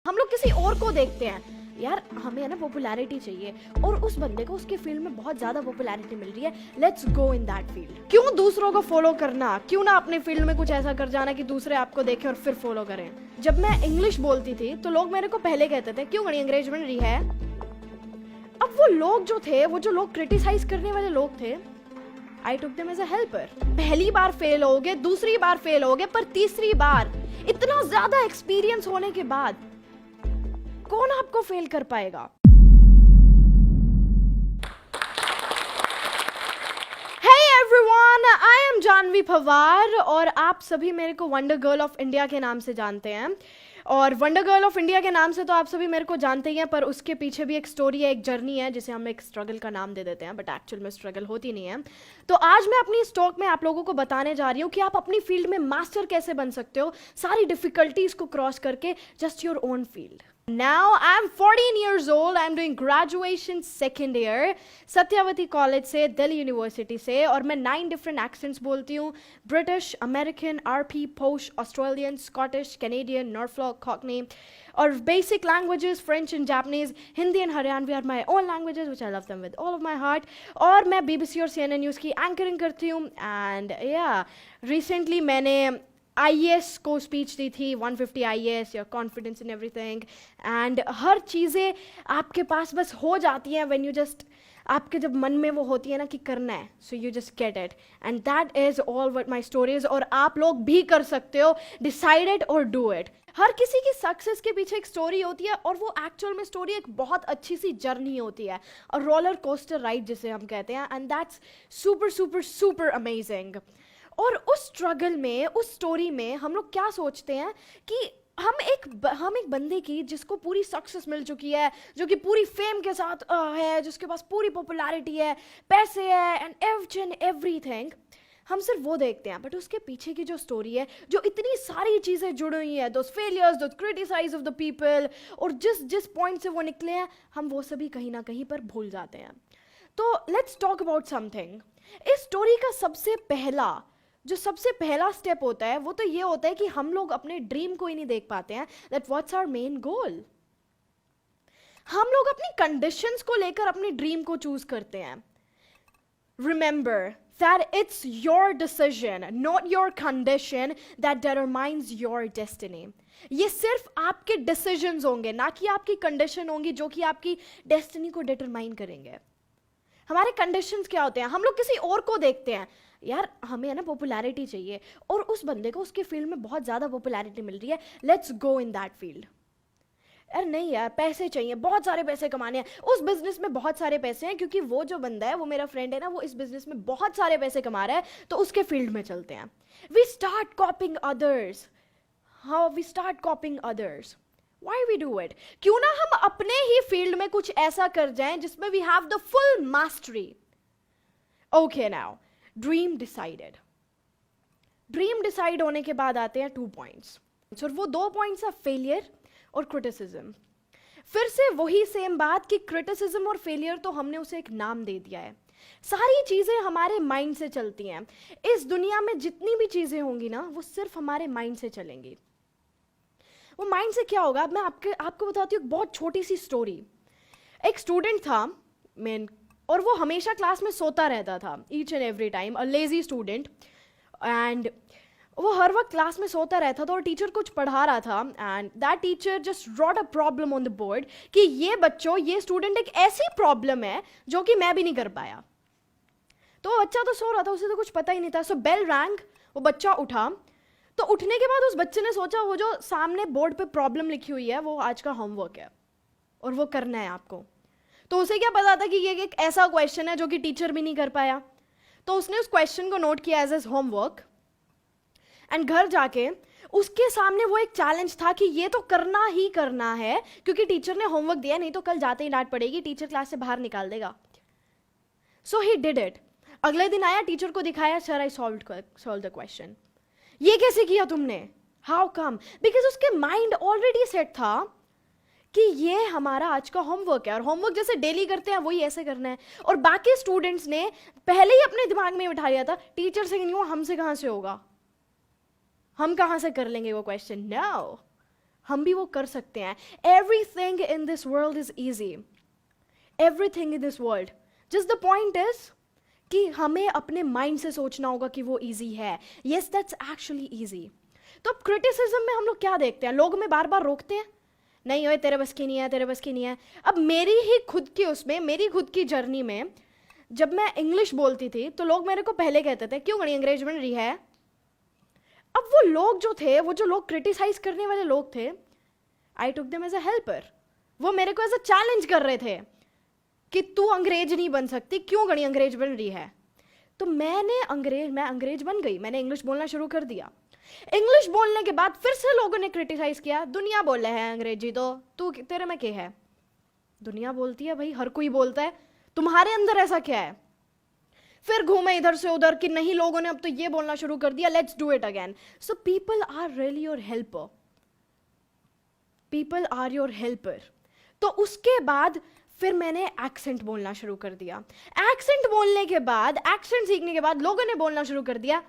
हम लोग किसी और को देखते हैं, यार हमें है ना पॉपुलैरिटी चाहिए और उस बंदे को उसके फील्ड में बहुत ज्यादा पॉपुलैरिटी मिल रही है, let's go in that field. क्यों दूसरों को फॉलो करना, क्यों ना अपने फील्ड में कुछ ऐसा कर जाना कि दूसरे आपको देखें और फिर फॉलो करें। जब मैं इंग्लिश बोलती थी तो लोग मेरे को पहले कहते थे क्यों गणी अंग्रेज बन रही है। अब वो लोग जो थे, वो जो लोग क्रिटिसाइज करने वाले लोग थे, I took them as a helper. पहली बार फेल होगे, दूसरी बार फेल होगे, पर तीसरी बार इतना ज्यादा एक्सपीरियंस होने के बाद कौन आपको फेल कर पाएगा। Hey everyone, I am Janvi Pawar और आप सभी मेरे को वंडर गर्ल ऑफ इंडिया के नाम से जानते हैं। और वंडर गर्ल ऑफ इंडिया के नाम से तो आप सभी मेरे को जानते ही हैं, पर उसके पीछे भी एक स्टोरी है, एक जर्नी है, जिसे हम एक स्ट्रगल का नाम दे देते हैं, बट एक्चुअल में स्ट्रगल होती नहीं है। तो आज मैं अपनी इस टॉक में आप लोगों को बताने जा रही हूँ कि आप अपनी फील्ड में मास्टर कैसे बन सकते हो, सारी डिफिकल्टीज को क्रॉस करके, just your own field. Now I'm 14 years old. I'm doing graduation second year Satyawati college से, दिल्ली यूनिवर्सिटी से, और मैं 9 डिफरेंट एक्सेंट्स बोलती हूँ। British, American, RP, posh, Australian, Scottish, Canadian, Norfolk, cockney, और basic languages French and Japanese, Hindi and Haryanvi are my own languages which I love them with all of my heart. और मैं BBC और CNN news की anchoring करती हूँ। And या recently मैंने IAS को स्पीच दी थी, 150 IAS, your confidence in everything. And हर चीज़ें आपके पास बस हो जाती हैं व्हेन यू जस्ट, आपके जब मन में वो होती है ना कि करना है, so you just get it, and that is all what my story is. और आप लोग भी कर सकते हो, डिसाइड इट और डू इट। हर किसी की सक्सेस के पीछे एक स्टोरी होती है, और वो एक्चुअल में स्टोरी एक बहुत अच्छी सी जर्नी होती है, और रोलर कोस्टर राइड जिसे हम कहते हैं, and that's super super super amazing. और उस स्ट्रगल में, उस स्टोरी में हम लोग क्या सोचते हैं कि हम एक बंदे की जिसको पूरी सक्सेस मिल चुकी है, जो कि पूरी फेम के साथ है, जिसके पास पूरी पॉपुलैरिटी है, पैसे है, एंड एवच एंड एवरीथिंग, हम सिर्फ वो देखते हैं। बट उसके पीछे की जो स्टोरी है, जो इतनी सारी चीज़ें जुड़ी हुई हैं, those failures, those criticise of the people, और जिस पॉइंट से वो निकले हैं, हम वो सभी कहीं ना कहीं पर भूल जाते हैं। तो लेट्स टॉक अबाउट समथिंग। इस स्टोरी का सबसे पहला स्टेप होता है, वो तो ये होता है कि हम लोग अपने ड्रीम को ही नहीं देख पाते हैं, that what's our main goal. हम लोग अपनी कंडीशंस को लेकर अपनी ड्रीम को चूज करते हैं। Remember that it's your decision, not your condition, that determines your destiny. ये सिर्फ आपके डिसीजंस होंगे, ना कि आपकी कंडीशन होंगी, जो कि आपकी डेस्टिनी को डिटरमाइन करेंगे। हमारे कंडीशंस क्या होते हैं, हम लोग किसी और को देखते हैं, यार हमें है ना पॉपुलैरिटी चाहिए और उस बंदे को उसके फील्ड में बहुत ज़्यादा पॉपुलैरिटी मिल रही है, let's go in that field. यार नहीं यार, पैसे चाहिए, बहुत सारे पैसे कमाने हैं, उस बिजनेस में बहुत सारे पैसे हैं, क्योंकि वो जो बंदा है, वो मेरा फ्रेंड है ना, वो इस बिजनेस में बहुत सारे पैसे कमा रहा है, तो उसके फील्ड में चलते हैं। We start copying others. How we start copying others? Why we do it? क्यों ना हम अपने ही फील्ड में कुछ ऐसा कर जाएं जिसमें we have the full mastery. Okay now, dream decided. Dream decide होने के बाद आते हैं 2 points. और वो 2 points है failure और criticism. फिर से वही सेम बात कि criticism और failure तो हमने उसे एक नाम दे दिया है। सारी चीजें हमारे माइंड से चलती हैं। इस दुनिया में जितनी भी चीजें होंगी ना, वो सिर्फ हमारे माइंड से चलेंगी। वो माइंड से क्या होगा, मैं आपको बताती हूँ एक बहुत छोटी सी स्टोरी। एक स्टूडेंट था मेन, और वो हमेशा क्लास में सोता रहता था, each and every time, a lazy student. And वो हर वक्त क्लास में सोता रहता था, और टीचर कुछ पढ़ा रहा था, and that teacher just wrote a problem on the board कि ये बच्चों, ये स्टूडेंट एक ऐसी प्रॉब्लम है जो कि मैं भी नहीं कर पाया। तो वो बच्चा तो सो रहा था, उसे तो कुछ पता ही नहीं था। सो बेल रैंग, वो बच्चा उठा। तो उठने के बाद उस बच्चे ने सोचा, वो जो सामने बोर्ड पे प्रॉब्लम लिखी हुई है, वो आज का होमवर्क है और वो करना है आपको। तो उसे क्या पता था कि ये एक ऐसा क्वेश्चन है जो कि टीचर भी नहीं कर पाया। तो उसने उस क्वेश्चन को नोट किया एज होमवर्क, एंड घर जाके उसके सामने वो एक चैलेंज था कि ये तो करना ही करना है, क्योंकि टीचर ने होमवर्क दिया, नहीं तो कल जाते ही डांट पड़ेगी, टीचर क्लास से बाहर निकाल देगा। सो ही डिड इट। अगले दिन आया, टीचर को दिखाया, sir I solve the question. ये कैसे किया तुमने? How come? बिकॉज उसके माइंड ऑलरेडी सेट था कि ये हमारा आज का होमवर्क है, और होमवर्क जैसे डेली करते हैं वही ऐसे करना है। और बाकी स्टूडेंट्स ने पहले ही अपने दिमाग में बिठा लिया था, टीचर से नहीं हुआ, हमसे कहाँ से होगा, हम कहाँ से कर लेंगे वो क्वेश्चन। नो, हम भी वो कर सकते हैं. Everything in this world is easy. Everything in this world. Just the point is कि हमें अपने माइंड से सोचना होगा कि वो इजी है. Yes, that's actually easy. तो अब क्रिटिसिज्म में हम लोग क्या देखते हैं, लोग हमें बार बार रोकते हैं, नहीं ओए तेरे बस की नहीं है, तेरे बस की नहीं है. अब मेरी ही खुद की उसमें, मेरी खुद की जर्नी में जब मैं इंग्लिश बोलती थी तो लोग मेरे को पहले कहते थे क्यों गणी अंग्रेज बन रही है. अब वो लोग जो थे, वो जो लोग क्रिटिसाइज करने वाले लोग थे, I took them as a helper. वो मेरे को एज अ चैलेंज कर रहे थे कि तू अंग्रेज नहीं बन सकती, क्यों गणी अंग्रेज बन रही है. तो मैं अंग्रेज बन गई, मैंने इंग्लिश बोलना शुरू कर दिया. इंग्लिश बोलने के बाद फिर से लोगों ने क्रिटिसाइज किया, दुनिया बोले है अंग्रेजी, तो तू तेरे में क्या है. दुनिया बोलती है भाई, हर कोई बोलता है, तुम्हारे अंदर ऐसा क्या है. फिर घूमे इधर से उधर कि नहीं लोगों ने अब तो ये बोलना शुरू कर दिया, let's do it again. So people are really your helper. People are your helper. तो उसके बाद फिर मैंने एक्सेंट बोलना शुरू कर दिया. एक्सेंट बोलने के बाद, एक्सेंट सीखने के बाद लोगों ने बोलना शुरू कर दिया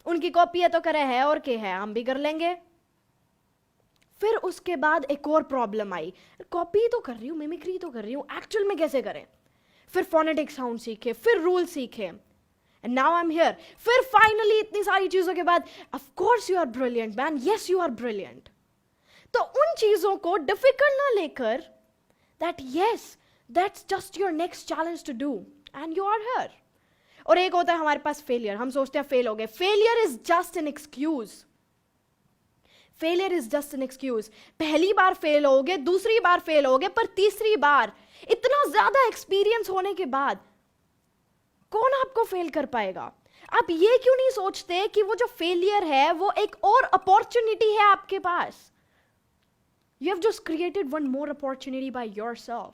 उनकी कॉपी है तो करे है और क्या है, हम भी कर लेंगे. फिर उसके बाद एक और प्रॉब्लम आई, कॉपी तो कर रही हूं, मिमिक्री तो कर रही हूं, एक्चुअल में कैसे करें. फिर फोनेटिक साउंड सीखे, फिर रूल सीखे, and now I am here. फिर फाइनली इतनी सारी चीजों के बाद, of course you are brilliant man, yes you are brilliant. तो उन चीजों को डिफिकल्ट ना लेकर, that yes, that's just your next challenge to do and you are here. और एक होता है हमारे पास फेलियर, हम सोचते हैं फेल हो गए. Failure is just an excuse. Failure is just an excuse. पहली बार फेल होगे, दूसरी बार फेल होगे, पर तीसरी बार इतना ज्यादा एक्सपीरियंस होने के बाद कौन आपको फेल कर पाएगा. आप ये क्यों नहीं सोचते कि वो जो फेलियर है वो एक और अपॉर्चुनिटी है आपके पास. You have just created one more opportunity by yourself.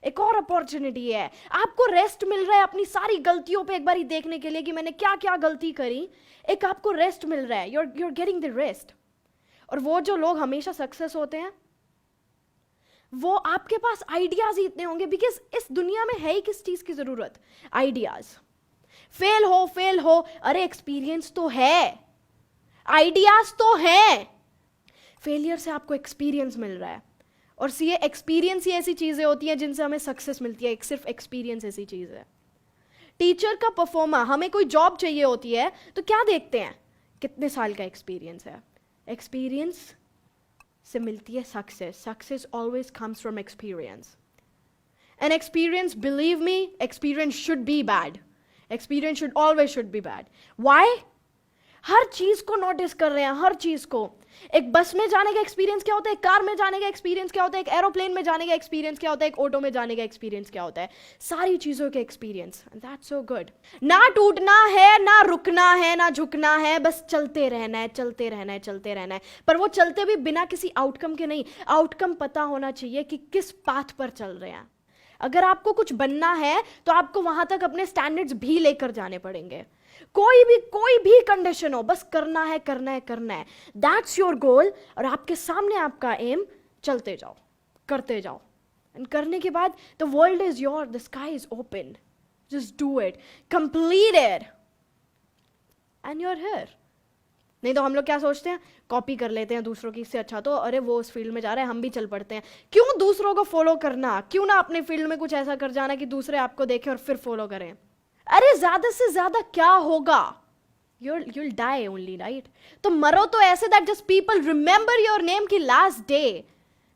एक और अपॉर्चुनिटी है, आपको रेस्ट मिल रहा है अपनी सारी गलतियों पे एक बार ही देखने के लिए कि मैंने क्या क्या गलती करी. एक आपको रेस्ट मिल रहा है, you're getting the rest. और वो जो लोग हमेशा सक्सेस होते हैं, वो आपके पास आइडियाज ही इतने होंगे, बिकॉज इस दुनिया में है ही किस चीज की जरूरत, आइडियाज. फेल हो, अरे एक्सपीरियंस तो है, आइडियाज तो है. फेलियर से आपको एक्सपीरियंस मिल रहा है, और ये एक्सपीरियंस ही ऐसी चीजें होती हैं जिनसे हमें सक्सेस मिलती है. एक सिर्फ एक्सपीरियंस ऐसी चीज है. टीचर का परफॉर्मा, हमें कोई जॉब चाहिए होती है तो क्या देखते हैं, कितने साल का एक्सपीरियंस है. एक्सपीरियंस से मिलती है success. Success always comes from experience. And experience, believe me, experience should be bad. Experience should always should be bad. Why? हर चीज को नोटिस कर रहे हैं, हर चीज को. एक बस में जाने का एक्सपीरियंस क्या होता है, एक कार में जाने का एक्सपीरियंस क्या होता है, एक एरोप्लेन में जाने का एक्सपीरियंस क्या होता है, एक ऑटो में जाने का एक्सपीरियंस क्या होता है. सारी चीजों के एक्सपीरियंस. That's so good. ना टूटना है, ना रुकना है, ना झुकना है, बस चलते रहना है, चलते रहना है, चलते रहना है. पर वो चलते भी बिना किसी आउटकम के नहीं. आउटकम पता होना चाहिए कि किस पाथ पर चल रहे हैं. अगर आपको कुछ बनना है तो आपको वहां तक अपने स्टैंडर्ड्स भी लेकर जाने पड़ेंगे. कोई भी कंडीशन हो, बस करना है, करना है, करना है. That's your goal. और आपके सामने आपका एम, चलते जाओ, करते जाओ. एंड करने के बाद the world is your, the sky is open. Just do it, complete it, and you are here. नहीं तो हम लोग क्या सोचते हैं, कॉपी कर लेते हैं दूसरों की, इससे अच्छा तो अरे वो उस फील्ड में जा रहे हैं, हम भी चल पड़ते हैं. क्यों दूसरों को फॉलो करना, क्यों ना अपने फील्ड में कुछ ऐसा कर जाना कि दूसरे आपको देखें और फिर फॉलो करें. अरे ज्यादा से ज्यादा क्या होगा, you'll die only, right? तो मरो तो ऐसे that just people remember your name की last day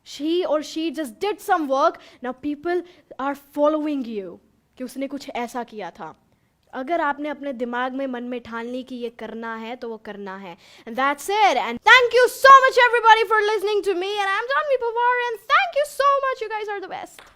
she just did some work, now people are following you कि उसने कुछ ऐसा किया था. अगर आपने अपने दिमाग में, मन में ठान ली कि ये करना है तो वो करना है. And that's it. And thank you so much everybody for listening to me, and I'm Janvi Pawar, and thank you so much, you guys are the best.